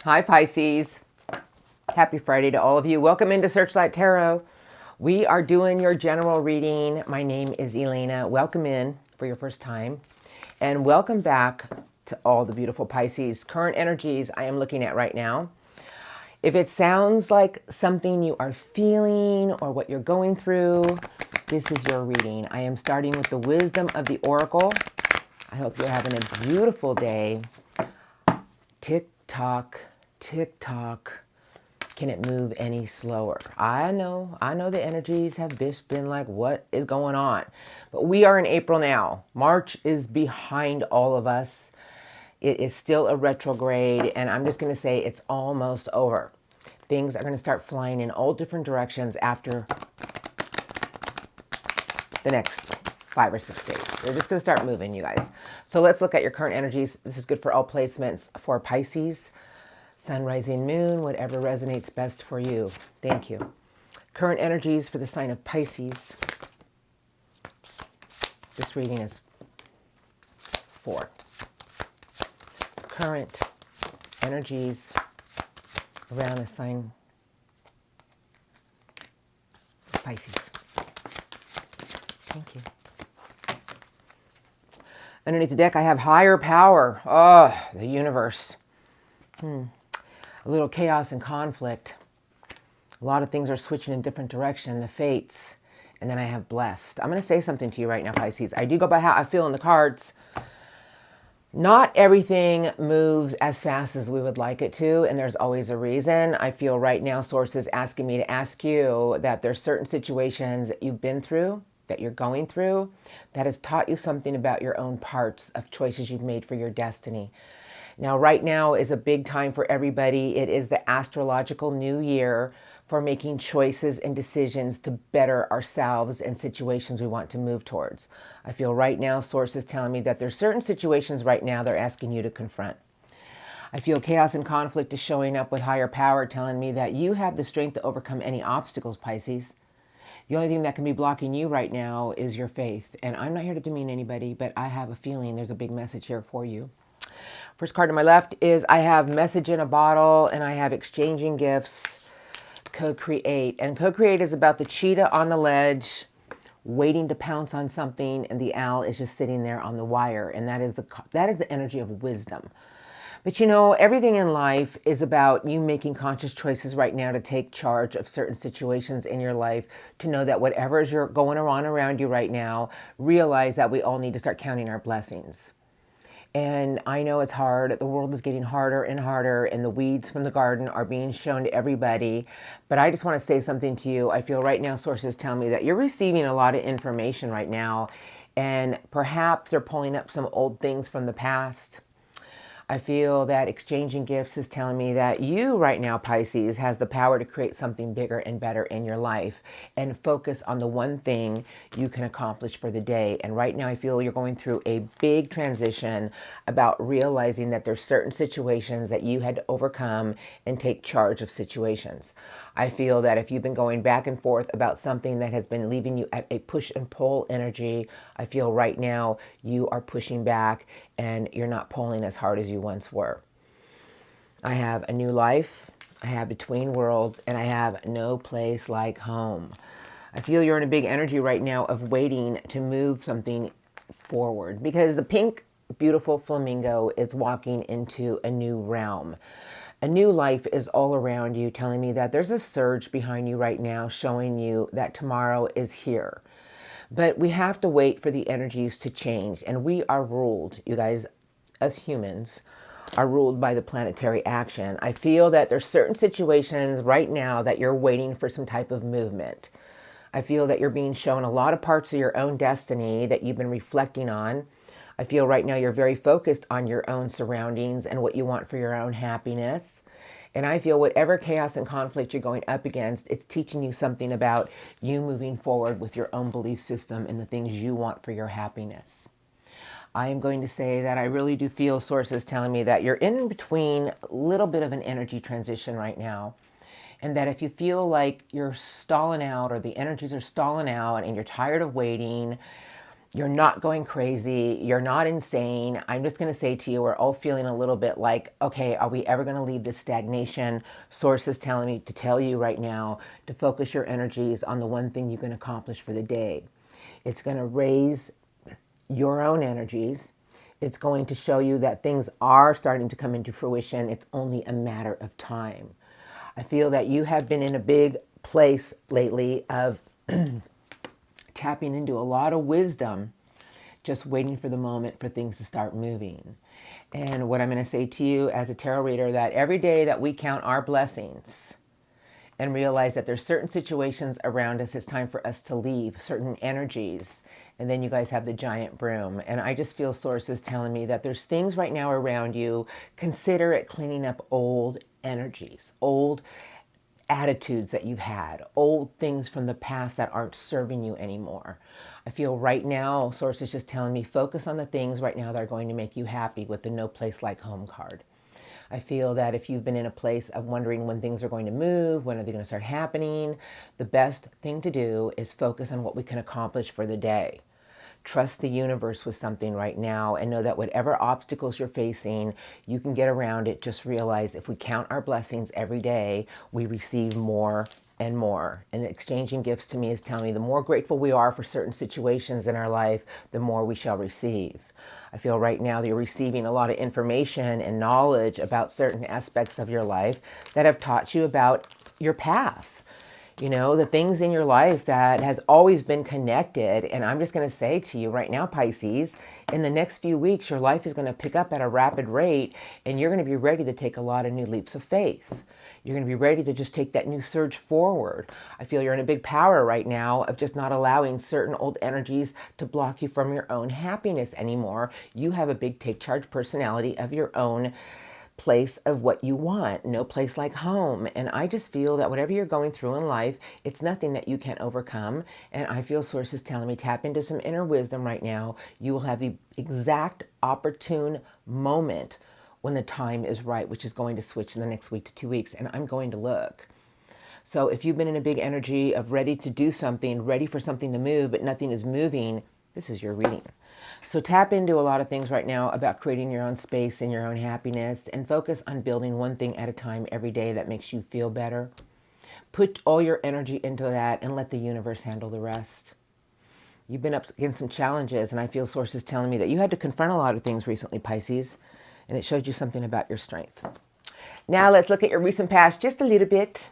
Hi, Pisces. Happy Friday to all of you. Welcome into Searchlight Tarot. We are doing your general reading. My name is Elena. Welcome in for your first time. And welcome back to all the beautiful Pisces. Current energies I am looking at right now. If it sounds like something you are feeling or what you're going through, this is your reading. I am starting with the wisdom of the Oracle. I hope you're having a beautiful day. Tick tock, tick tock. Can it move any slower? I know the energies have just been like, what is going on? But we are in April now. March is behind all of us. It is still a retrograde, and I'm just going to say it's almost over. Things are going to start flying in all different directions after the next 5 or 6 days. They're just going to start moving, you guys. So let's look at your current energies. This is good for all placements for Pisces. Sun, rising, moon, whatever resonates best for you. Thank you. Current energies for the sign of Pisces. This reading is 4. Current energies around the sign of Pisces. Thank you. Underneath the deck, I have higher power. Oh, the universe. A little chaos and conflict. A lot of things are switching in different direction. The fates. And then I have blessed. I'm going to say something to you right now, Pisces. I do go by how I feel in the cards. Not everything moves as fast as we would like it to, and there's always a reason. I feel right now sources asking me to ask you that there's certain situations that you've been through, that you're going through, that has taught you something about your own parts of choices you've made for your destiny. Now, right now is a big time for everybody. It is the astrological new year for making choices and decisions to better ourselves and situations we want to move towards. I feel right now sources telling me that there's certain situations right now they're asking you to confront. I feel chaos and conflict is showing up with higher power telling me that you have the strength to overcome any obstacles, Pisces. The only thing that can be blocking you right now is your faith. And I'm not here to demean anybody, but I have a feeling there's a big message here for you. First card to my left is I have message in a bottle, and I have exchanging gifts, co-create. And co-create is about the cheetah on the ledge, waiting to pounce on something, and the owl is just sitting there on the wire. And that is the energy of wisdom. But you know, everything in life is about you making conscious choices right now to take charge of certain situations in your life, to know that whatever is going on around you right now, realize that we all need to start counting our blessings. And I know it's hard. The world is getting harder and harder, and the weeds from the garden are being shown to everybody. But I just want to say something to you. I feel right now sources tell me that you're receiving a lot of information right now, and perhaps they're pulling up some old things from the past. I feel that exchanging gifts is telling me that you right now, Pisces, has the power to create something bigger and better in your life and focus on the one thing you can accomplish for the day. And right now I feel you're going through a big transition about realizing that there's certain situations that you had to overcome and take charge of situations. I feel that if you've been going back and forth about something that has been leaving you at a push and pull energy, I feel right now you are pushing back and you're not pulling as hard as you once were. I have a new life, I have between worlds, and I have no place like home. I feel you're in a big energy right now of waiting to move something forward because the pink, beautiful flamingo is walking into a new realm. A new life is all around you, telling me that there's a surge behind you right now, showing you that tomorrow is here. But we have to wait for the energies to change. And we are ruled, you guys, as humans, are ruled by the planetary action. I feel that there's certain situations right now that you're waiting for some type of movement. I feel that you're being shown a lot of parts of your own destiny that you've been reflecting on. I feel right now you're very focused on your own surroundings and what you want for your own happiness. And I feel whatever chaos and conflict you're going up against, it's teaching you something about you moving forward with your own belief system and the things you want for your happiness. I am going to say that I really do feel sources telling me that you're in between a little bit of an energy transition right now. And that if you feel like you're stalling out or the energies are stalling out and you're tired of waiting, You're not going crazy. You're not insane. I'm just going to say to you, we're all feeling a little bit like, okay, are we ever going to leave this stagnation? Source is telling me to tell you right now to focus your energies on the one thing you can accomplish for the day. It's going to raise your own energies. It's going to show you that things are starting to come into fruition. It's only a matter of time. I feel that you have been in a big place lately of tapping into a lot of wisdom, just waiting for the moment for things to start moving. And what I'm going to say to you as a tarot reader, that every day that we count our blessings and realize that there's certain situations around us, it's time for us to leave, certain energies. And then you guys have the giant broom. And I just feel sources telling me that there's things right now around you. Consider it cleaning up old energies, old attitudes that you've had, old things from the past that aren't serving you anymore. I feel right now, Source is just telling me, focus on the things right now that are going to make you happy with the no place like home card. I feel that if you've been in a place of wondering when things are going to move, when are they going to start happening, the best thing to do is focus on what we can accomplish for the day. Trust the universe with something right now and know that whatever obstacles you're facing, you can get around it. Just realize if we count our blessings every day, we receive more and more. And exchanging gifts to me is telling me the more grateful we are for certain situations in our life, the more we shall receive. I feel right now that you're receiving a lot of information and knowledge about certain aspects of your life that have taught you about your path. You know, the things in your life that has always been connected. And I'm just going to say to you right now, Pisces, in the next few weeks, your life is going to pick up at a rapid rate and you're going to be ready to take a lot of new leaps of faith. You're going to be ready to just take that new surge forward. I feel you're in a big power right now of just not allowing certain old energies to block you from your own happiness anymore. You have a big take charge personality of your own place of what you want, no place like home. And I just feel that whatever you're going through in life, it's nothing that you can't overcome. And I feel sources telling me tap into some inner wisdom right now. You will have the exact opportune moment when the time is right, which is going to switch in the next week to 2 weeks. And I'm going to look. So if you've been in a big energy of ready to do something, ready for something to move, but nothing is moving, this is your reading. So tap into a lot of things right now about creating your own space and your own happiness and focus on building one thing at a time every day that makes you feel better. Put all your energy into that and let the universe handle the rest. You've been up against some challenges and I feel sources telling me that you had to confront a lot of things recently, Pisces, and it showed you something about your strength. Now let's look at your recent past just a little bit.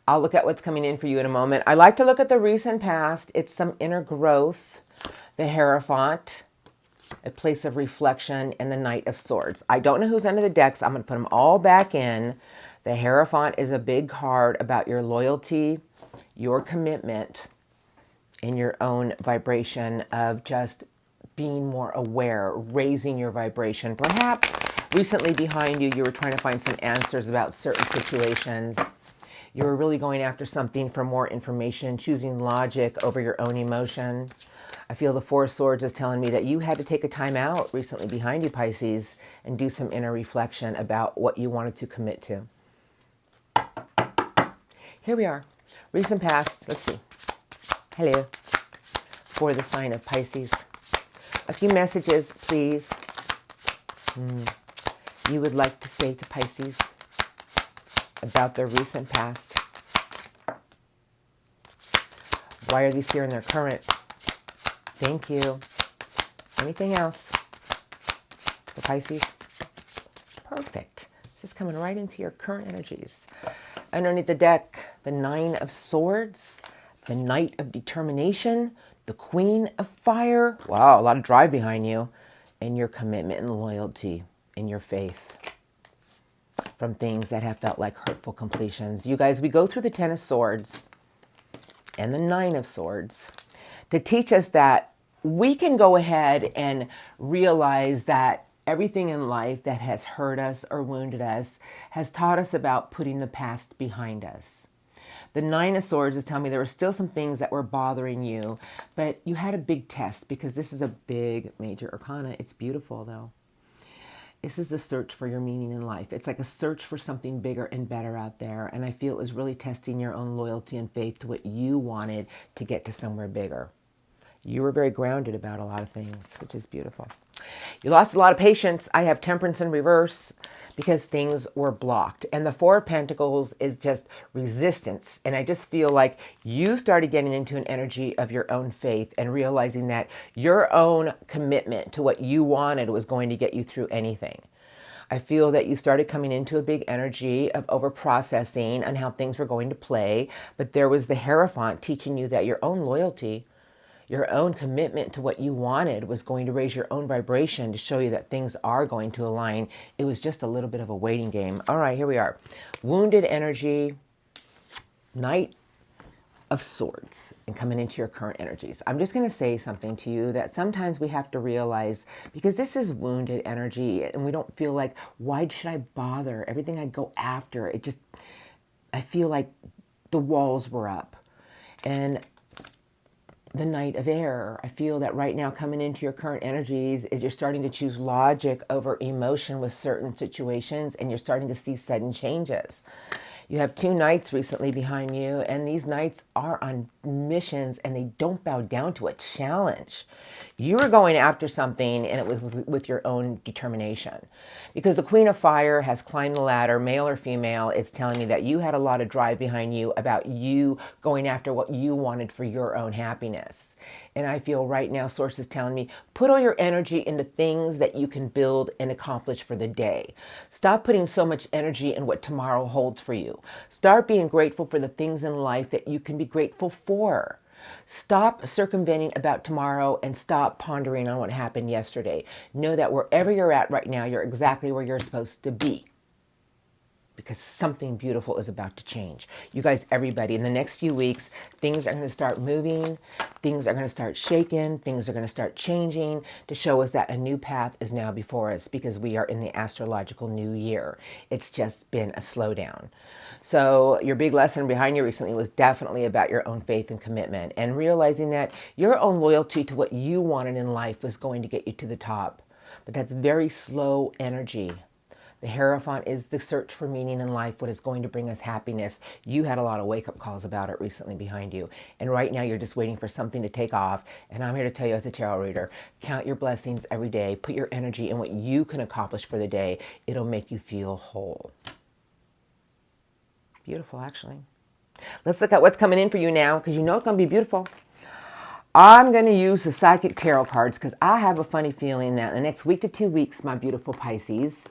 I'll look at what's coming in for you in a moment. I like to look at the recent past. It's some inner growth. The Hierophant, a place of reflection, and the Knight of Swords. I don't know who's under the decks. I'm going to put them all back in. The Hierophant is a big card about your loyalty, your commitment, and your own vibration of just being more aware, raising your vibration. Perhaps recently behind you, you were trying to find some answers about certain situations. You were really going after something for more information, choosing logic over your own emotion. I feel the Four of Swords is telling me that you had to take a time out recently behind you, Pisces, and do some inner reflection about what you wanted to commit to. Here we are. Recent past. Let's see. Hello. For the sign of Pisces. A few messages, please. You would like to say to Pisces about their recent past. Why are these here in their current? Thank you. Anything else for Pisces? Perfect. This is coming right into your current energies. Underneath the deck, the Nine of Swords, the Knight of Determination, the Queen of Fire. Wow, a lot of drive behind you. And your commitment and loyalty in your faith from things that have felt like hurtful completions. You guys, we go through the Ten of Swords and the Nine of Swords to teach us that we can go ahead and realize that everything in life that has hurt us or wounded us has taught us about putting the past behind us. The Nine of Swords is telling me there were still some things that were bothering you, but you had a big test because this is a big major arcana. It's beautiful though. This is a search for your meaning in life. It's like a search for something bigger and better out there. And I feel it was really testing your own loyalty and faith to what you wanted to get to somewhere bigger. You were very grounded about a lot of things, which is beautiful. You lost a lot of patience. I have Temperance in reverse because things were blocked. And the Four of Pentacles is just resistance. And I just feel like you started getting into an energy of your own faith and realizing that your own commitment to what you wanted was going to get you through anything. I feel that you started coming into a big energy of over-processing and how things were going to play. But there was the Hierophant teaching you that your own loyalty, your own commitment to what you wanted was going to raise your own vibration to show you that things are going to align. It was just a little bit of a waiting game. All right, here we are. Wounded energy, Knight of Swords, and coming into your current energies. I'm just going to say something to you that sometimes we have to realize, because this is wounded energy and we don't feel like, why should I bother? Everything I go after, I feel like the walls were up. And the Knight of Air, I feel that right now coming into your current energies is you're starting to choose logic over emotion with certain situations, and you're starting to see sudden changes. You have two knights recently behind you, and these knights are on missions and they don't bow down to a challenge. You were going after something, and it was with your own determination. Because the Queen of Fire has climbed the ladder, male or female. It's telling me that you had a lot of drive behind you about you going after what you wanted for your own happiness. And I feel right now, Source is telling me, put all your energy into things that you can build and accomplish for the day. Stop putting so much energy in what tomorrow holds for you. Start being grateful for the things in life that you can be grateful for. Stop circumventing about tomorrow and stop pondering on what happened yesterday. Know that wherever you're at right now, you're exactly where you're supposed to be, because something beautiful is about to change. You guys, everybody, in the next few weeks, things are going to start moving, things are going to start shaking, things are going to start changing to show us that a new path is now before us, because we are in the astrological new year. It's just been a slowdown. So your big lesson behind you recently was definitely about your own faith and commitment, and realizing that your own loyalty to what you wanted in life was going to get you to the top. But that's very slow energy. The Hierophant is the search for meaning in life, what is going to bring us happiness. You had a lot of wake-up calls about it recently behind you. And right now you're just waiting for something to take off. And I'm here to tell you, as a tarot reader, count your blessings every day. Put your energy in what you can accomplish for the day. It'll make you feel whole. Beautiful, actually. Let's look at what's coming in for you now, because you know it's going to be beautiful. I'm going to use the Psychic Tarot cards because I have a funny feeling that in the next week to 2 weeks, my beautiful Pisces,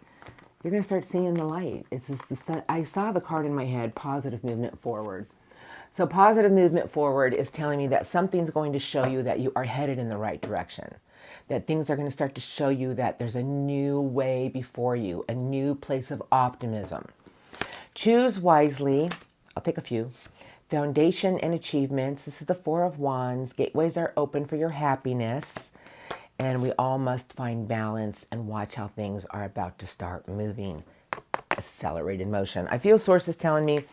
you're going to start seeing the light. It's just the sun. I saw the card in my head, positive movement forward. So positive movement forward is telling me that something's going to show you that you are headed in the right direction. That things are going to start to show you that there's a new way before you, a new place of optimism. Choose wisely. I'll take a few. Foundation and achievements. This is the Four of Wands. Gateways are open for your happiness. And we all must find balance and watch how things are about to start moving. Accelerated motion. I feel Source is telling me,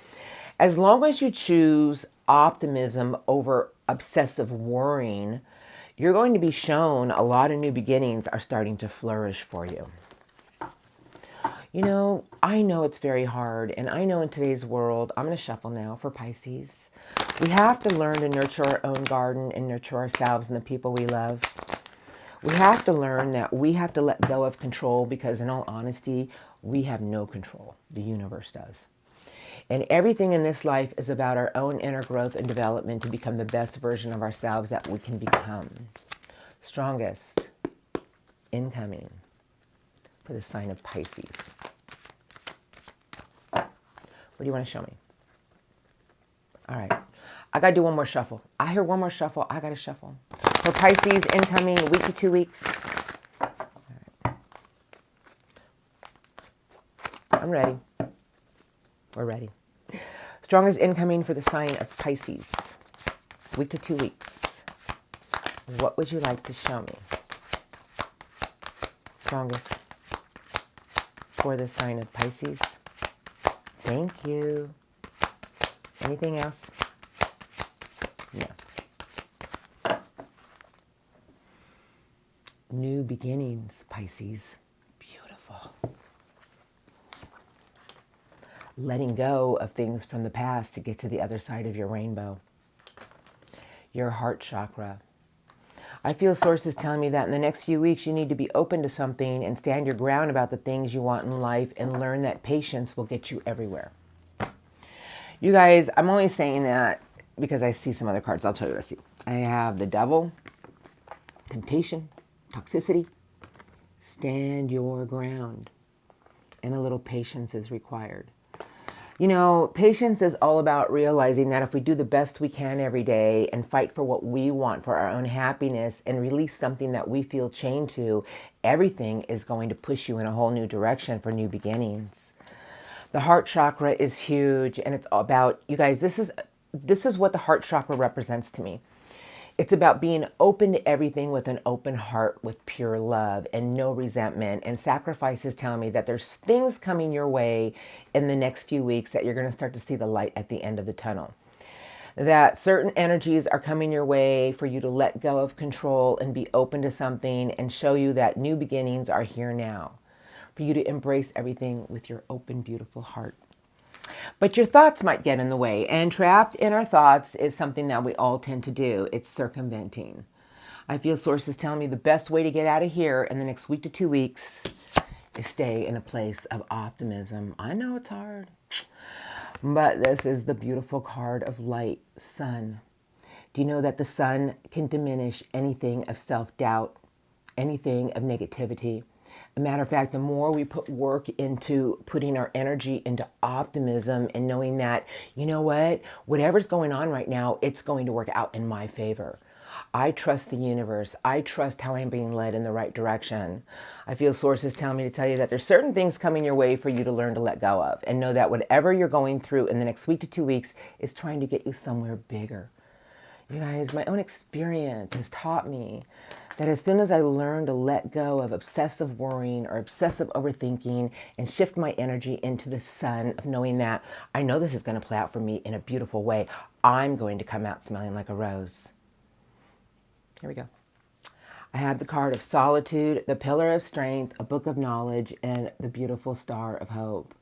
as long as you choose optimism over obsessive worrying, you're going to be shown a lot of new beginnings are starting to flourish for you. You know, I know it's very hard, and I know in today's world, I'm going to shuffle now for Pisces. We have to learn to nurture our own garden and nurture ourselves and the people we love. We have to learn that we have to let go of control, because in all honesty, we have no control. The universe does. And everything in this life is about our own inner growth and development to become the best version of ourselves that we can become. Strongest incoming for the sign of Pisces. What do you want to show me? All right. I got to do one more shuffle. I hear one more shuffle. I got to shuffle. For Pisces, incoming week to 2 weeks. All right. I'm ready. We're ready. Strongest incoming for the sign of Pisces. Week to 2 weeks. What would you like to show me? Strongest for the sign of Pisces. Thank you. Anything else? No. New beginnings, Pisces. Beautiful. Letting go of things from the past to get to the other side of your rainbow. Your heart chakra. I feel sources telling me that in the next few weeks, you need to be open to something and stand your ground about the things you want in life and learn that patience will get you everywhere. You guys, I'm only saying that because I see some other cards. I'll tell you what I see. I have the devil, temptation, toxicity, stand your ground, and a little patience is required. You know, patience is all about realizing that if we do the best we can every day and fight for what we want for our own happiness and release something that we feel chained to, everything is going to push you in a whole new direction for new beginnings. The heart chakra is huge, and it's all about, you guys, this is what the heart chakra represents to me. It's about being open to everything with an open heart, with pure love and no resentment. And sacrifice is telling me that there's things coming your way in the next few weeks that you're going to start to see the light at the end of the tunnel. That certain energies are coming your way for you to let go of control and be open to something and show you that new beginnings are here now. For you to embrace everything with your open, beautiful heart. But your thoughts might get in the way, and trapped in our thoughts is something that we all tend to do. It's circumventing. I feel sources telling me the best way to get out of here in the next week to 2 weeks is stay in a place of optimism. I know it's hard, but this is the beautiful card of light, sun. Do you know that the sun can diminish anything of self-doubt, anything of negativity? A matter of fact, the more we put work into putting our energy into optimism and knowing that, you know what, whatever's going on right now, it's going to work out in my favor. I trust the universe. I trust how I'm being led in the right direction. I feel sources telling me to tell you that there's certain things coming your way for you to learn to let go of, and know that whatever you're going through in the next week to 2 weeks is trying to get you somewhere bigger. You guys, my own experience has taught me that as soon as I learn to let go of obsessive worrying or obsessive overthinking and shift my energy into the sun of knowing that I know this is going to play out for me in a beautiful way, I'm going to come out smelling like a rose. Here we go. I have the card of solitude, the pillar of strength, a book of knowledge, and the beautiful star of hope.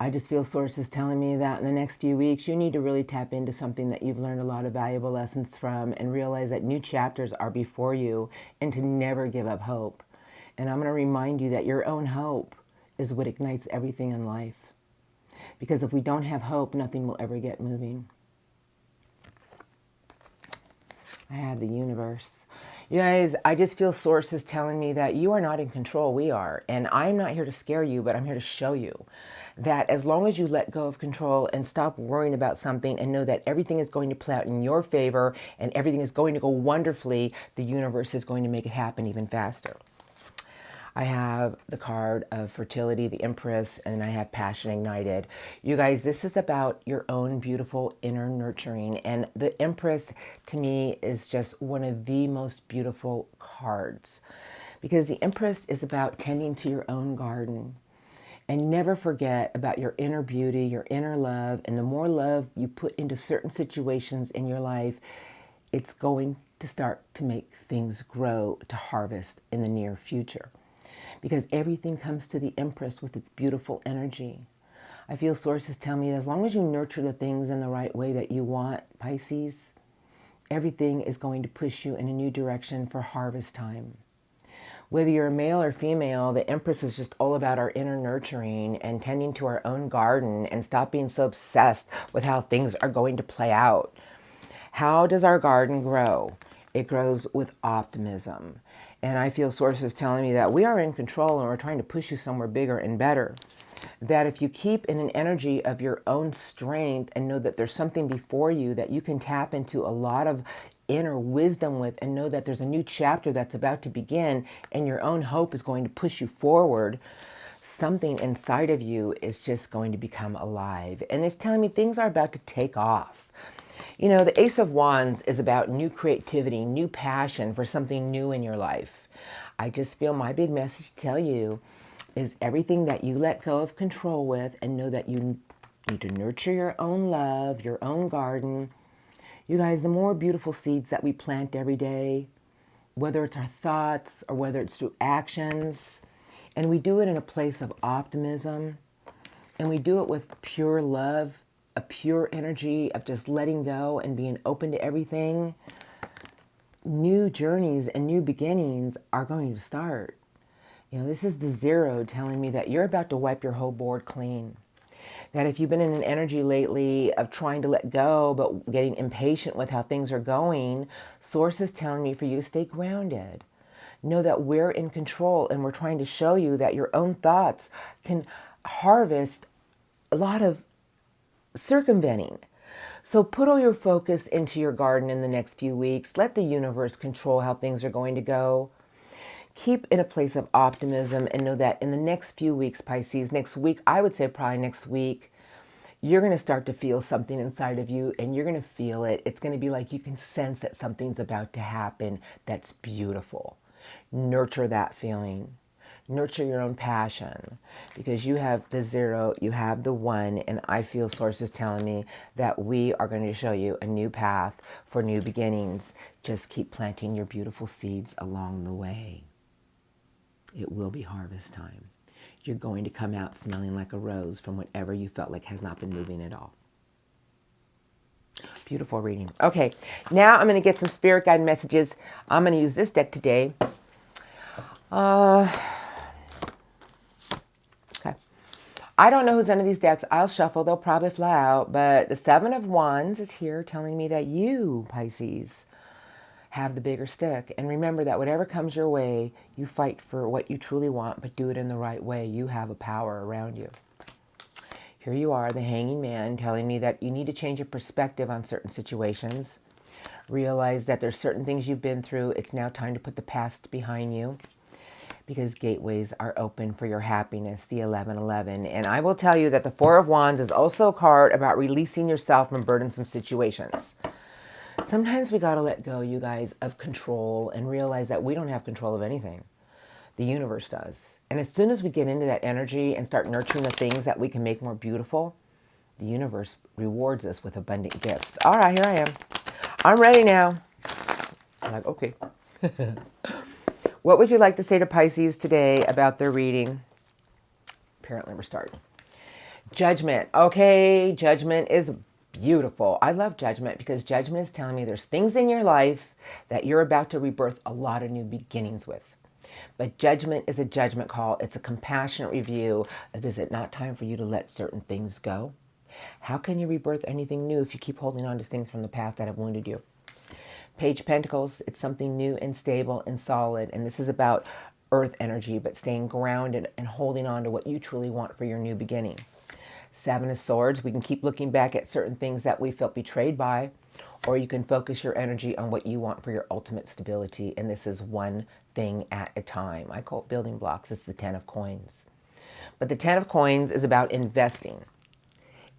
I just feel sources telling me that in the next few weeks, you need to really tap into something that you've learned a lot of valuable lessons from and realize that new chapters are before you and to never give up hope. And I'm going to remind you that your own hope is what ignites everything in life. Because if we don't have hope, nothing will ever get moving. I have the universe. You guys, I just feel sources telling me that you are not in control. We are. And I'm not here to scare you, but I'm here to show you that as long as you let go of control and stop worrying about something and know that everything is going to play out in your favor and everything is going to go wonderfully, the universe is going to make it happen even faster. I have the card of fertility, the Empress, and I have passion ignited. You guys, this is about your own beautiful inner nurturing. And the Empress, to me, is just one of the most beautiful cards. Because the Empress is about tending to your own garden. And never forget about your inner beauty, your inner love. And the more love you put into certain situations in your life, it's going to start to make things grow to harvest in the near future. Because everything comes to the Empress with its beautiful energy. I feel sources tell me as long as you nurture the things in the right way that you want, Pisces, everything is going to push you in a new direction for harvest time. Whether you're a male or female, the Empress is just all about our inner nurturing and tending to our own garden and stop being so obsessed with how things are going to play out. How does our garden grow? It grows with optimism. And I feel sources telling me that we are in control and we're trying to push you somewhere bigger and better. That if you keep in an energy of your own strength and know that there's something before you that you can tap into a lot of inner wisdom with and know that there's a new chapter that's about to begin and your own hope is going to push you forward, something inside of you is just going to become alive. And it's telling me things are about to take off. You know, the Ace of Wands is about new creativity, new passion for something new in your life. I just feel my big message to tell you is everything that you let go of control with and know that you need to nurture your own love, your own garden. You guys, the more beautiful seeds that we plant every day, whether it's our thoughts or whether it's through actions, and we do it in a place of optimism, and we do it with pure love, a pure energy of just letting go and being open to everything, new journeys and new beginnings are going to start. You know, this is the zero telling me that you're about to wipe your whole board clean. That if you've been in an energy lately of trying to let go, but getting impatient with how things are going, Source is telling me for you to stay grounded. Know that we're in control, and we're trying to show you that your own thoughts can harvest a lot of circumventing. So put all your focus into your garden in the next few weeks. Let the universe control how things are going to go. Keep in a place of optimism and know that in the next few weeks, Pisces, next week, I would say probably next week, you're going to start to feel something inside of you, and you're going to feel it. It's going to be like you can sense that something's about to happen that's beautiful. Nurture that feeling. Nurture your own passion, because you have the zero, you have the one, and I feel Source is telling me that we are going to show you a new path for new beginnings. Just keep planting your beautiful seeds along the way. It will be harvest time. You're going to come out smelling like a rose from whatever you felt like has not been moving at all. Beautiful reading. Okay, now I'm going to get some spirit guide messages. I'm going to use this deck today. Okay. I don't know who's under these decks. I'll shuffle. They'll probably fly out. But the Seven of Wands is here telling me that you, Pisces, have the bigger stick. And remember that whatever comes your way, you fight for what you truly want, but do it in the right way. You have a power around you. Here you are, the Hanging Man, telling me that you need to change your perspective on certain situations. Realize that there's certain things you've been through. It's now time to put the past behind you, because gateways are open for your happiness, the 1111. And I will tell you that the Four of Wands is also a card about releasing yourself from burdensome situations. Sometimes we got to let go, you guys, of control and realize that we don't have control of anything. The universe does. And as soon as we get into that energy and start nurturing the things that we can make more beautiful, the universe rewards us with abundant gifts. All right, here I am. I'm ready now. I'm like, okay. What would you like to say to Pisces today about their reading? Apparently we're starting. Judgment. Okay, Judgment is beautiful. I love Judgment because Judgment is telling me there's things in your life that you're about to rebirth a lot of new beginnings with. But Judgment is a judgment call. It's a compassionate review of, is it not time for you to let certain things go? How can you rebirth anything new if you keep holding on to things from the past that have wounded you? Page of Pentacles, it's something new and stable and solid. And this is about earth energy, but staying grounded and holding on to what you truly want for your new beginning. Seven of Swords, we can keep looking back at certain things that we felt betrayed by, or you can focus your energy on what you want for your ultimate stability. And this is one thing at a time. I call it building blocks. It's the Ten of Coins. But the Ten of Coins is about investing.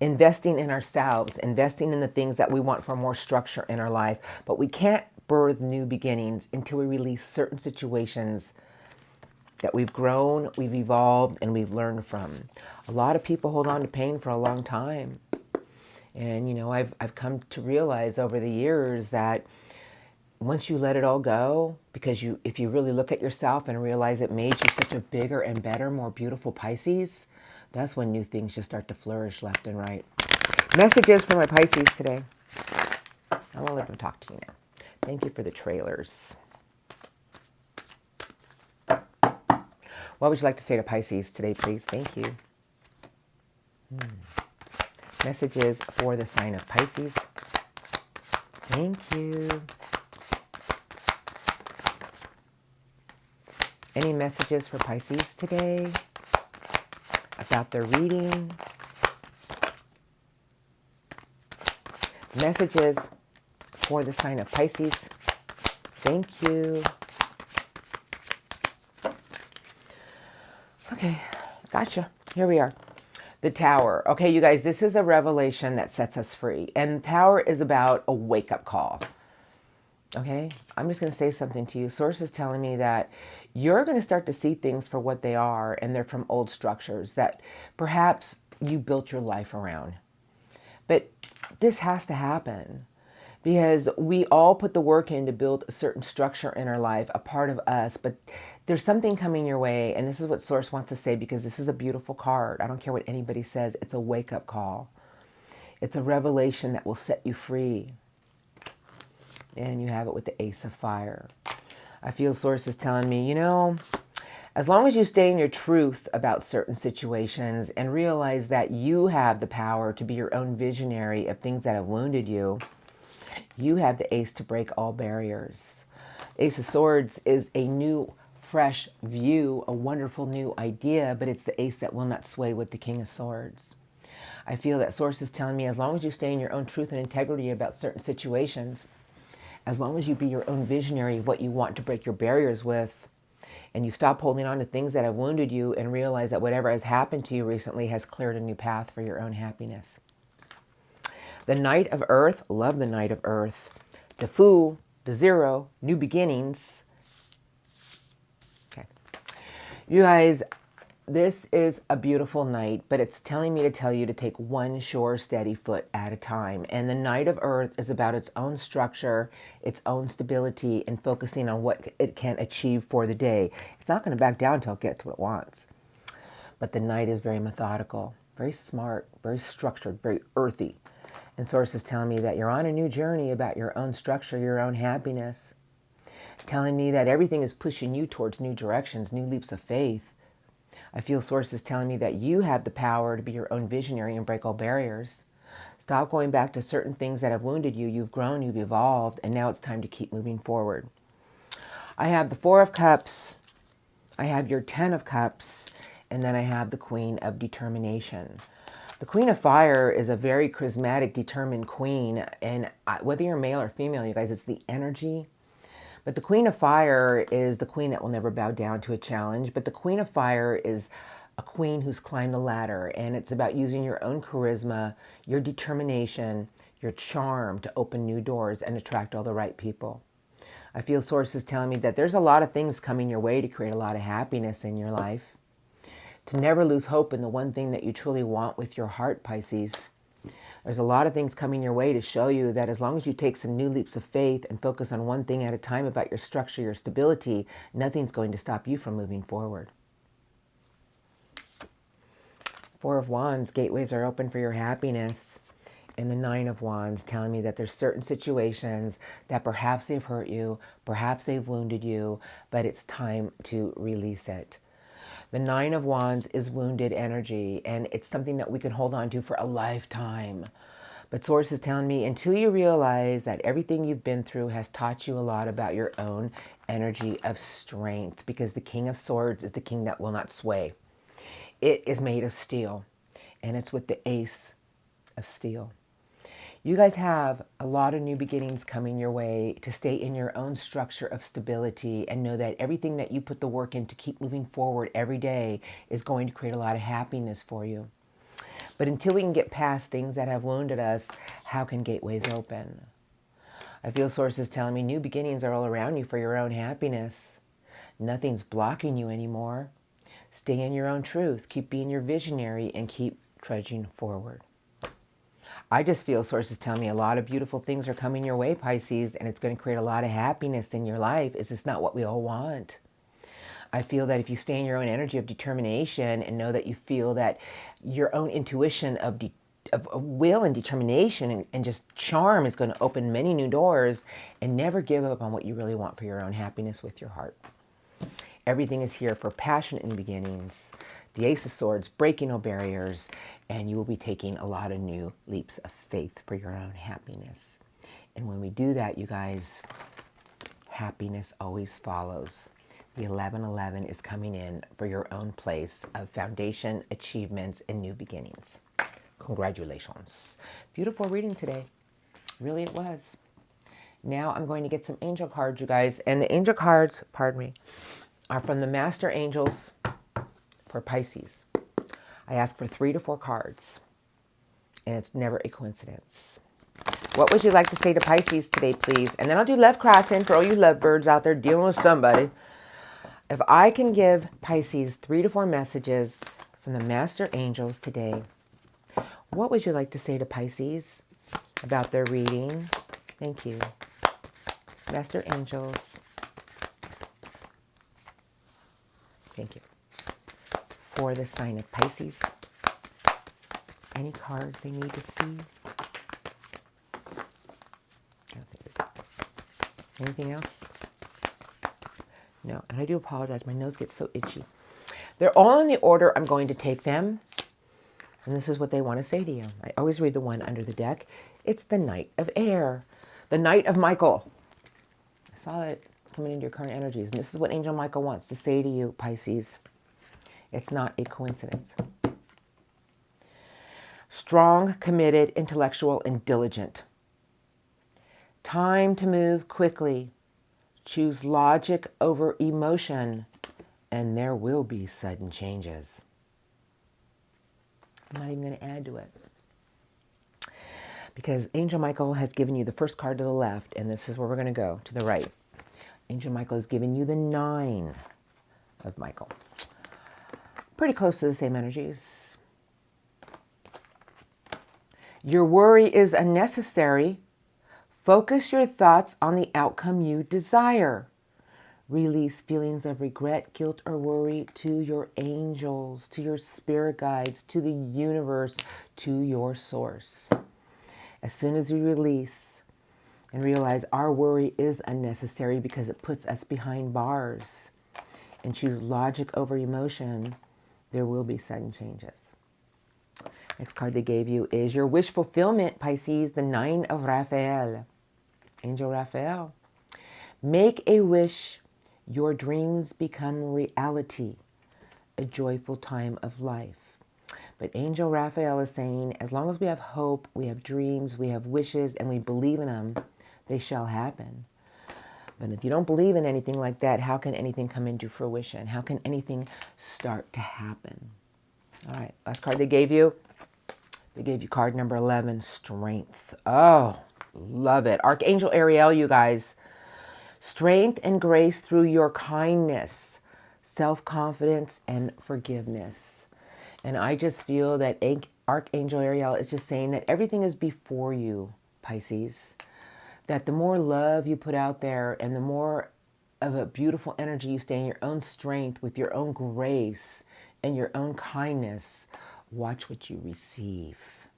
Investing in ourselves, investing in the things that we want for more structure in our life. But we can't birth new beginnings until we release certain situations that we've grown, we've evolved, and we've learned from. A lot of people hold on to pain for a long time. And, you know, I've come to realize over the years that once you let it all go, because if you really look at yourself and realize it made you such a bigger and better, more beautiful Pisces, that's when new things just start to flourish left and right. Messages for my Pisces today. I'm going to let them talk to you now. Thank you for the trailers. What would you like to say to Pisces today, please? Thank you. Messages for the sign of Pisces. Thank you. Any messages for Pisces today about their reading? Messages for the sign of Pisces. Thank you. Okay, gotcha. Here we are. The Tower. Okay, you guys, this is a revelation that sets us free. And the Tower is about a wake-up call. Okay, I'm just going to say something to you. Source is telling me that you're going to start to see things for what they are, and they're from old structures that perhaps you built your life around. But this has to happen because we all put the work in to build a certain structure in our life, a part of us, but there's something coming your way, and this is what Source wants to say because this is a beautiful card. I don't care what anybody says. It's a wake-up call. It's a revelation that will set you free. And you have it with the Ace of Fire. I feel Source is telling me, you know, as long as you stay in your truth about certain situations and realize that you have the power to be your own visionary of things that have wounded you, you have the Ace to break all barriers. Ace of Swords is a new, fresh view, a wonderful new idea, but it's the Ace that will not sway with the King of Swords. I feel that Source is telling me as long as you stay in your own truth and integrity about certain situations, as long as you be your own visionary of what you want to break your barriers with, and you stop holding on to things that have wounded you and realize that whatever has happened to you recently has cleared a new path for your own happiness. The Knight of Earth, love the Knight of Earth. The Fool, the Zero, new beginnings. Okay. You guys, this is a beautiful night, but it's telling me to tell you to take one sure, steady foot at a time. And the Knight of Earth is about its own structure, its own stability, and focusing on what it can achieve for the day. It's not going to back down until it gets what it wants. But the Knight is very methodical, very smart, very structured, very earthy. And Source is telling me that you're on a new journey about your own structure, your own happiness. Telling me that everything is pushing you towards new directions, new leaps of faith. I feel Source is telling me that you have the power to be your own visionary and break all barriers. Stop going back to certain things that have wounded you. You've grown, you've evolved, and now it's time to keep moving forward. I have the Four of Cups. I have your Ten of Cups. And then I have the Queen of Determination. The Queen of Fire is a very charismatic, determined queen. And whether you're male or female, you guys, it's the energy. But the Queen of Fire is the queen that will never bow down to a challenge. But the Queen of Fire is a queen who's climbed a ladder. And it's about using your own charisma, your determination, your charm to open new doors and attract all the right people. I feel Source is telling me that there's a lot of things coming your way to create a lot of happiness in your life. To never lose hope in the one thing that you truly want with your heart, Pisces. There's a lot of things coming your way to show you that as long as you take some new leaps of faith and focus on one thing at a time about your structure, your stability, nothing's going to stop you from moving forward. Four of Wands, gateways are open for your happiness. And the Nine of Wands telling me that there's certain situations that perhaps they've hurt you, perhaps they've wounded you, but it's time to release it. The Nine of Wands is wounded energy, and it's something that we can hold on to for a lifetime. But Source is telling me until you realize that everything you've been through has taught you a lot about your own energy of strength, because the King of Swords is the king that will not sway. It is made of steel, and it's with the Ace of Steel. You guys have a lot of new beginnings coming your way to stay in your own structure of stability and know that everything that you put the work in to keep moving forward every day is going to create a lot of happiness for you. But until we can get past things that have wounded us, how can gateways open? I feel Source is telling me new beginnings are all around you for your own happiness. Nothing's blocking you anymore. Stay in your own truth. Keep being your visionary and keep trudging forward. I just feel Source is telling me a lot of beautiful things are coming your way, Pisces, and it's going to create a lot of happiness in your life. Is this not what we all want? I feel that if you stay in your own energy of determination and know that you feel that your own intuition of will and determination and just charm is going to open many new doors, and never give up on what you really want for your own happiness with your heart. Everything is here for passionate new beginnings. The Ace of Swords, breaking all barriers, and you will be taking a lot of new leaps of faith for your own happiness. And when we do that, you guys, happiness always follows. The 1111 is coming in for your own place of foundation, achievements, and new beginnings. Congratulations. Beautiful reading today. Really it was. Now I'm going to get some angel cards, you guys. And the angel cards, pardon me, are from the Master Angels for Pisces. I ask for 3 to 4 cards, and it's never a coincidence. What would you like to say to Pisces today, please? And then I'll do love crossing for all you lovebirds out there dealing with somebody. If I can give Pisces 3 to 4 messages from the Master Angels today, what would you like to say to Pisces about their reading? Thank you. Master Angels. Thank you. For the sign of Pisces. Any cards they need to see? I don't think Anything else? No, and I do apologize. My nose gets so itchy. They're all in the order I'm going to take them. And this is what they want to say to you. I always read the one under the deck. It's the Knight of Air. The Knight of Michael. I saw it coming into your current energies. And this is what Angel Michael wants to say to you, Pisces. It's not a coincidence. Strong, committed, intellectual, and diligent. Time to move quickly. Choose logic over emotion. And there will be sudden changes. I'm not even going to add to it. Because Angel Michael has given you the first card to the left, and this is where we're going to go, to the right. Angel Michael has given you the 9 of Michael. Pretty close to the same energies. Your worry is unnecessary. Focus your thoughts on the outcome you desire. Release feelings of regret, guilt, or worry to your angels, to your spirit guides, to the universe, to your source. As soon as we release and realize our worry is unnecessary because it puts us behind bars, and choose logic over emotion, there will be sudden changes. Next card they gave you is your wish fulfillment, Pisces, the 9 of Raphael. Angel Raphael. Make a wish. Your dreams become reality, a joyful time of life. But Angel Raphael is saying, as long as we have hope, we have dreams, we have wishes, and we believe in them, they shall happen. But if you don't believe in anything like that, how can anything come into fruition? How can anything start to happen? All right, last card they gave you card number 11, Strength. Oh, love it. Archangel Ariel, you guys. Strength and grace through your kindness, self-confidence, and forgiveness. And I just feel that Archangel Ariel is just saying that everything is before you, Pisces. That the more love you put out there and the more of a beautiful energy you stay in your own strength with your own grace and your own kindness, watch what you receive.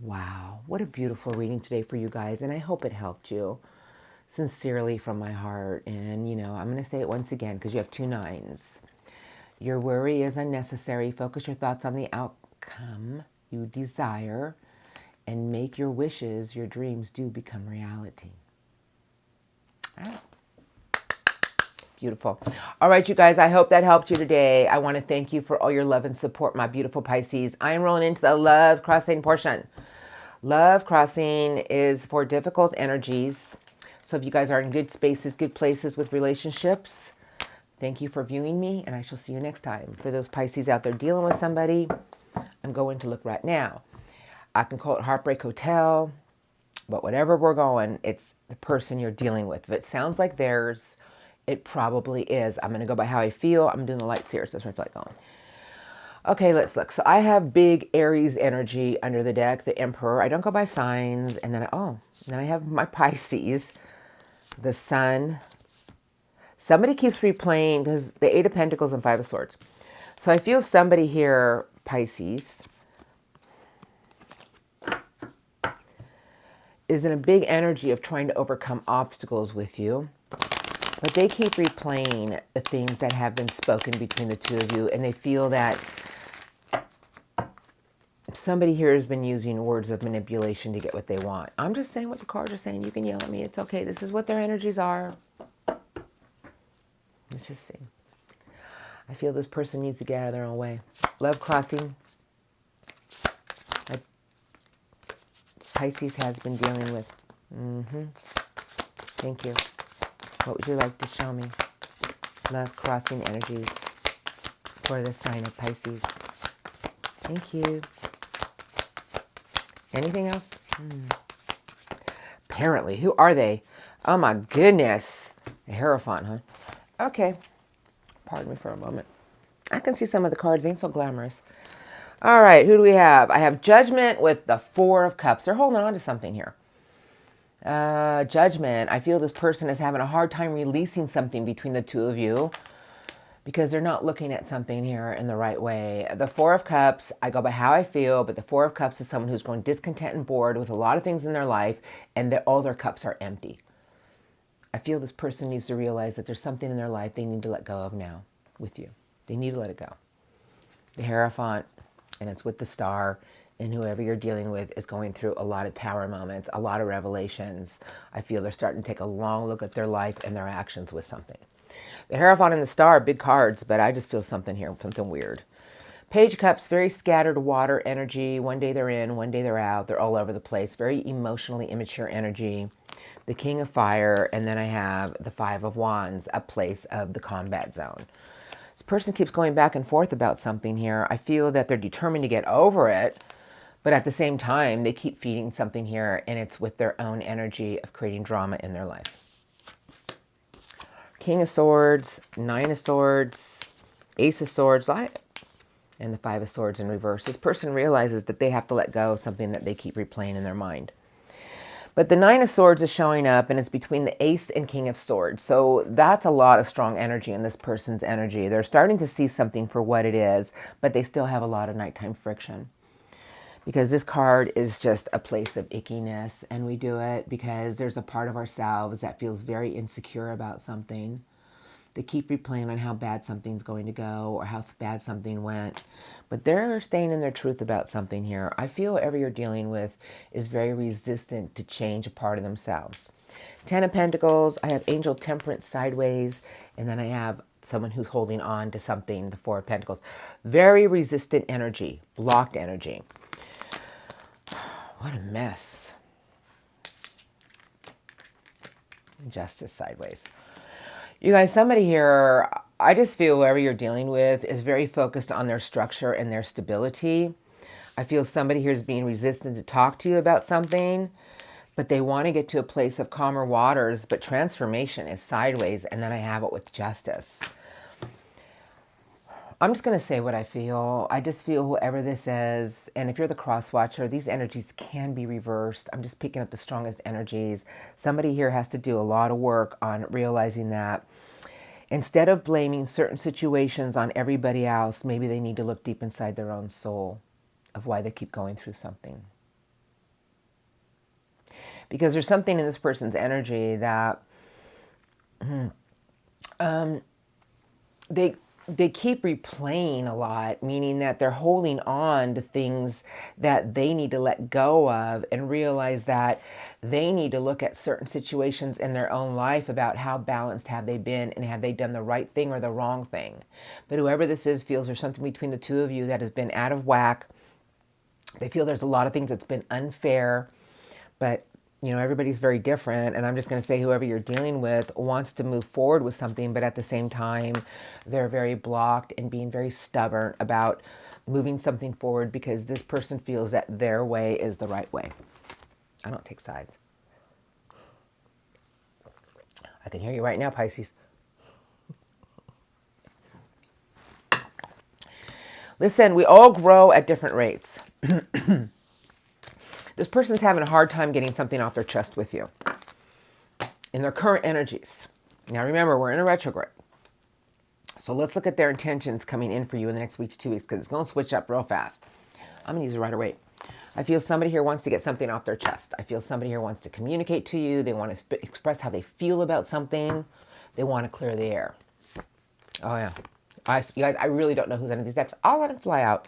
Wow, what a beautiful reading today for you guys. And I hope it helped you. Sincerely from my heart. And, you know, I'm going to say it once again because you have 2 9s. Your worry is unnecessary. Focus your thoughts on the outcome you desire and make your wishes, your dreams do become reality. All right. Beautiful. All right, you guys, I hope that helped you today. I want to thank you for all your love and support, my beautiful Pisces. I am rolling into the love crossing portion. Love crossing is for difficult energies. So if you guys are in good spaces, good places with relationships, thank you for viewing me, and I shall see you next time. For those Pisces out there dealing with somebody, I'm going to look right now. I can call it Heartbreak Hotel, but whatever we're going, it's the person you're dealing with. If it sounds like theirs, it probably is. I'm going to go by how I feel. I'm doing the light series. That's where I feel like going. Okay, let's look. So I have big Aries energy under the deck, the Emperor. I don't go by signs. And then, then I have my Pisces, the Sun. Somebody keeps replaying because the 8 of Pentacles and 5 of Swords. So I feel somebody here, Pisces, is in a big energy of trying to overcome obstacles with you. But they keep replaying the things that have been spoken between the two of you. And they feel that somebody here has been using words of manipulation to get what they want. I'm just saying what the cards are saying. You can yell at me. It's okay. This is what their energies are. Let's just see. I feel this person needs to get out of their own way. Love crossing. Pisces has been dealing with. Thank you. What would you like to show me? Love crossing energies for the sign of Pisces. Thank you. Anything else? Apparently. Who are they? Oh my goodness. A Hierophant, huh? Okay. Pardon me for a moment. I can see some of the cards. They ain't so glamorous. All right. Who do we have? I have Judgment with the 4 of Cups. They're holding on to something here. Judgment. I feel this person is having a hard time releasing something between the two of you because they're not looking at something here in the right way. The 4 of Cups, I go by how I feel, but the 4 of Cups is someone who's growing discontent and bored with a lot of things in their life, and all their cups are empty. I feel this person needs to realize that there's something in their life they need to let go of now with you. They need to let it go. The Hierophant, and it's with the Star, and whoever you're dealing with is going through a lot of tower moments, a lot of revelations. I feel they're starting to take a long look at their life and their actions with something. The Hierophant and the Star are big cards, but I just feel something here, something weird. Page of Cups, very scattered water energy. One day they're in, one day they're out. They're all over the place. Very emotionally immature energy. The King of Fire, and then I have the Five of Wands, a place of the combat zone. This person keeps going back and forth about something here. I feel that they're determined to get over it, but at the same time, they keep feeding something here, and it's with their own energy of creating drama in their life. King of Swords, Nine of Swords, Ace of Swords, and the Five of Swords in reverse. This person realizes that they have to let go of something that they keep replaying in their mind. But the Nine of Swords is showing up, and it's between the Ace and King of Swords. So that's a lot of strong energy in this person's energy. They're starting to see something for what it is, but they still have a lot of nighttime friction. Because this card is just a place of ickiness, and we do it because there's a part of ourselves that feels very insecure about something. They keep replaying on how bad something's going to go or how bad something went. But they're staying in their truth about something here. I feel whoever you're dealing with is very resistant to change a part of themselves. Ten of Pentacles, I have Angel Temperance sideways, and then I have someone who's holding on to something, the Four of Pentacles. Very resistant energy, blocked energy. What a mess. Justice sideways. You guys, somebody here, I just feel whoever you're dealing with is very focused on their structure and their stability. I feel somebody here is being resistant to talk to you about something, but they want to get to a place of calmer waters, but transformation is sideways, and then I have it with Justice. I'm just going to say what I feel. I just feel whoever this is, and if you're the cross watcher, these energies can be reversed. I'm just picking up the strongest energies. Somebody here has to do a lot of work on realizing that instead of blaming certain situations on everybody else, maybe they need to look deep inside their own soul of why they keep going through something. Because there's something in this person's energy that they keep replaying a lot, meaning that they're holding on to things that they need to let go of and realize that they need to look at certain situations in their own life about how balanced have they been and have they done the right thing or the wrong thing. But whoever this is feels there's something between the two of you that has been out of whack. They feel there's a lot of things that's been unfair, but you know, everybody's very different, and I'm just going to say whoever you're dealing with wants to move forward with something, but at the same time, they're very blocked and being very stubborn about moving something forward because this person feels that their way is the right way. I don't take sides. I can hear you right now, Pisces. Listen, we all grow at different rates. This person's having a hard time getting something off their chest with you in their current energies. Now remember, we're in a retrograde. So let's look at their intentions coming in for you in the next week to 2 weeks because it's going to switch up real fast. I'm going to use the rider weight. I feel somebody here wants to get something off their chest. I feel somebody here wants to communicate to you. They want to express how they feel about something. They want to clear the air. Oh, yeah. You guys, I really don't know who's under these decks. I'll let them fly out.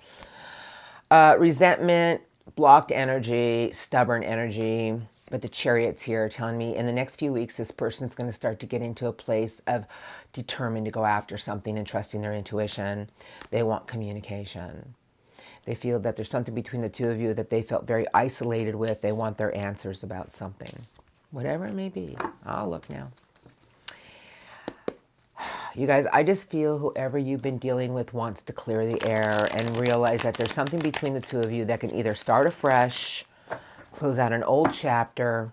Resentment, blocked energy, stubborn energy. But the Chariot's here telling me in the next few weeks, this person's going to start to get into a place of determined to go after something and trusting their intuition. They want communication. They feel that there's something between the two of you that they felt very isolated with. They want their answers about something. Whatever it may be. I'll look now. You guys, I just feel whoever you've been dealing with wants to clear the air and realize that there's something between the two of you that can either start afresh, close out an old chapter,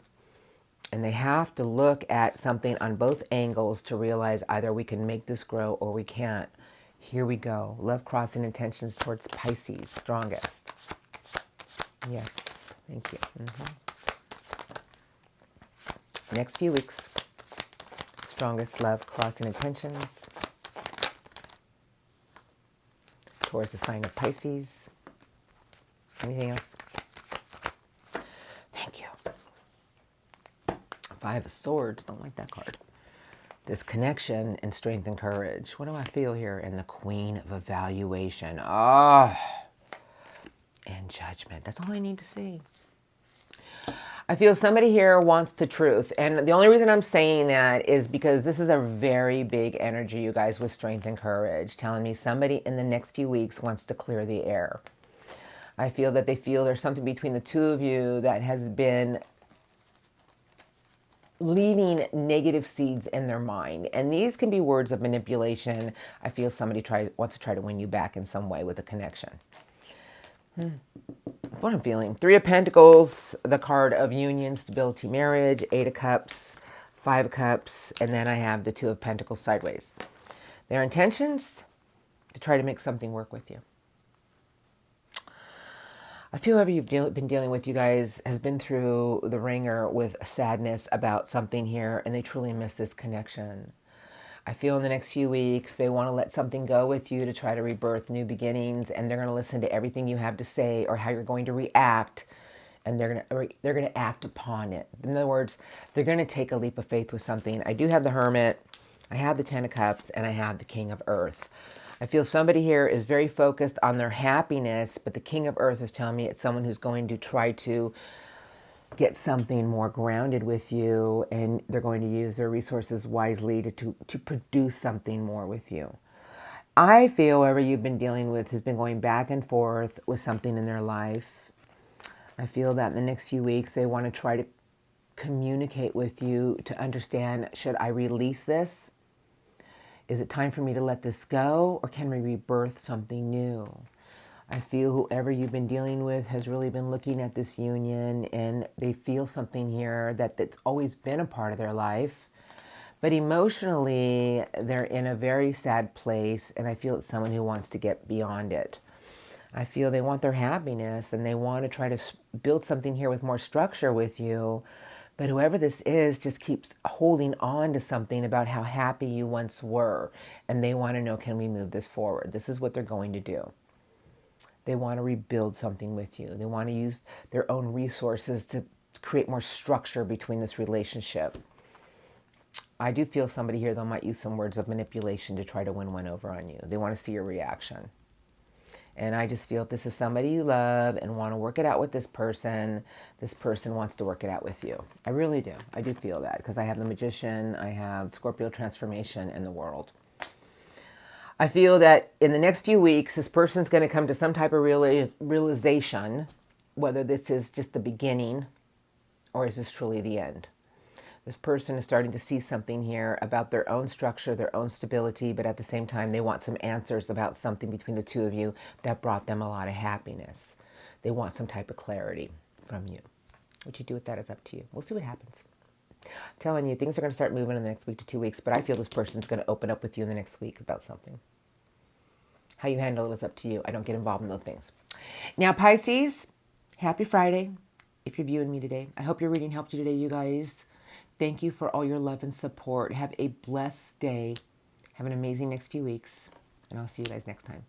and they have to look at something on both angles to realize either we can make this grow or we can't. Here we go. Love crossing intentions towards Pisces, strongest. Yes, thank you. Next few weeks. Strongest love crossing intentions towards the sign of Pisces. Anything else? Thank you. Five of Swords. Don't like that card. This connection and strength and courage. What do I feel here? And the Queen of Evaluation. Oh, and Judgment. That's all I need to see. I feel somebody here wants the truth. And the only reason I'm saying that is because this is a very big energy, you guys, with strength and courage, telling me somebody in the next few weeks wants to clear the air. I feel that they feel there's something between the two of you that has been leaving negative seeds in their mind. And these can be words of manipulation. I feel somebody wants to try to win you back in some way with a connection. What I'm feeling. Three of Pentacles, the card of union, stability, marriage, Eight of Cups, Five of Cups, and then I have the Two of Pentacles sideways. Their intentions to try to make something work with you. I feel whoever you've been dealing with, you guys, has been through the ringer with sadness about something here, and they truly miss this connection. I feel in the next few weeks, they want to let something go with you to try to rebirth new beginnings, and they're going to listen to everything you have to say or how you're going to react, and they're going to act upon it. In other words, they're going to take a leap of faith with something. I do have the Hermit, I have the Ten of Cups, and I have the King of Earth. I feel somebody here is very focused on their happiness, but the King of Earth is telling me it's someone who's going to try to get something more grounded with you, and they're going to use their resources wisely to produce something more with you. I feel whoever you've been dealing with has been going back and forth with something in their life. I feel that in the next few weeks, they want to try to communicate with you to understand, should I release this? Is it time for me to let this go, or can we rebirth something new? I feel whoever you've been dealing with has really been looking at this union, and they feel something here that's always been a part of their life. But emotionally, they're in a very sad place, and I feel it's someone who wants to get beyond it. I feel they want their happiness, and they want to try to build something here with more structure with you. But whoever this is just keeps holding on to something about how happy you once were, and they want to know, can we move this forward? This is what they're going to do. They want to rebuild something with you. They want to use their own resources to create more structure between this relationship. I do feel somebody here, though, might use some words of manipulation to try to win one over on you. They want to see your reaction. And I just feel if this is somebody you love and want to work it out with this person wants to work it out with you. I really do. I do feel that because I have the Magician, I have Scorpio transformation, and the World. I feel that in the next few weeks, this person's going to come to some type of realization, whether this is just the beginning or is this truly the end. This person is starting to see something here about their own structure, their own stability, but at the same time, they want some answers about something between the two of you that brought them a lot of happiness. They want some type of clarity from you. What you do with that is up to you. We'll see what happens. I'm telling you, things are going to start moving in the next week to 2 weeks, but I feel this person's going to open up with you in the next week about something. How you handle it is up to you. I don't get involved in those things. Now, Pisces, happy Friday. If you're viewing me today, I hope your reading helped you today, you guys. Thank you for all your love and support. Have a blessed day. Have an amazing next few weeks. And I'll see you guys next time.